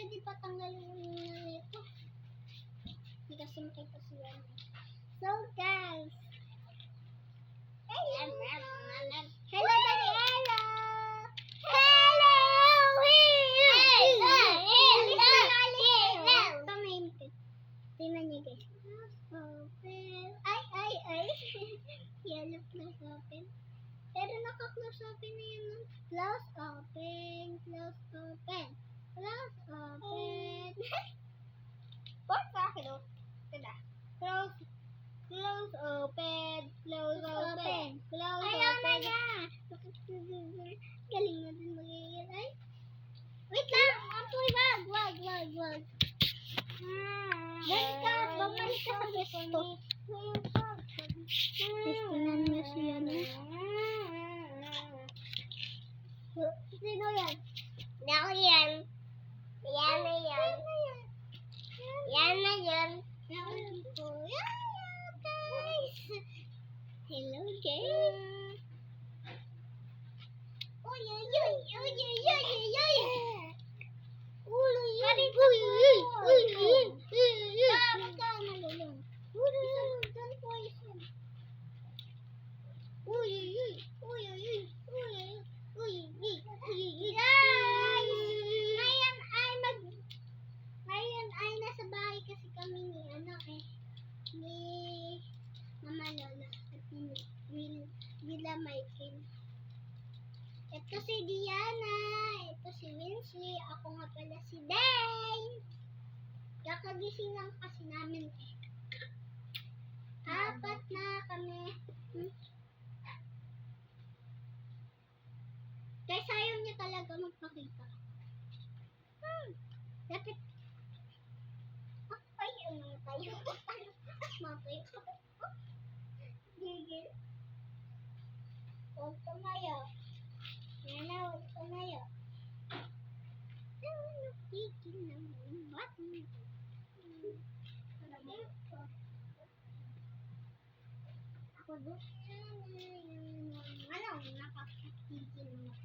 pwede patanggalin yung ito. Hindi kasi makita siya. So, guys. Hello, Daniela! Hello! Tingnan niyo guys. Open. Ay. Yellow close open. Pero naka-close open na yun. Close open. Close open. Close open. What sa akin o? Tada. Close. Close open. Close open. Close Ayaw na open. niya. Galing na din magiging. Ay. Wait lang. Apoy, wag. Balik ka. Bumalik ka sa pesto. Tingnan niyo siya na. Sino yan? Ako yan. Yan na yan. Yan na yan. Guys. Hello, guys. Uy. Ngayon ay nasa bahay kasi kami ni Mama Lola at ni Villa Michael. Ito si Diana, ito si Winsley, ako nga pala si Day. Kakagising lang kasi namin eh. Apat na kami. Guys, ayaw niya talaga magpakita. Dapat. Ay, ano tayo? Matayo. Gigil. Huwag tumayo. Yan na, huwag tumayo. Gigil naman. Ba't? Ako doon. Ano? Nakakagigil mo.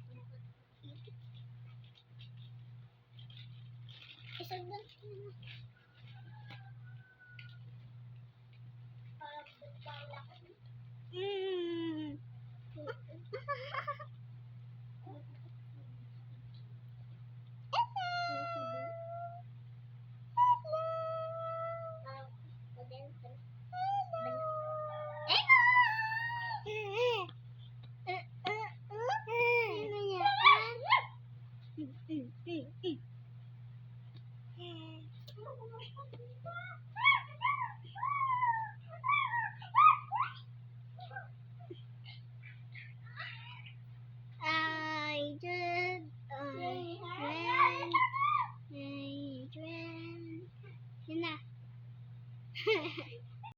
Isang doon. Yun na.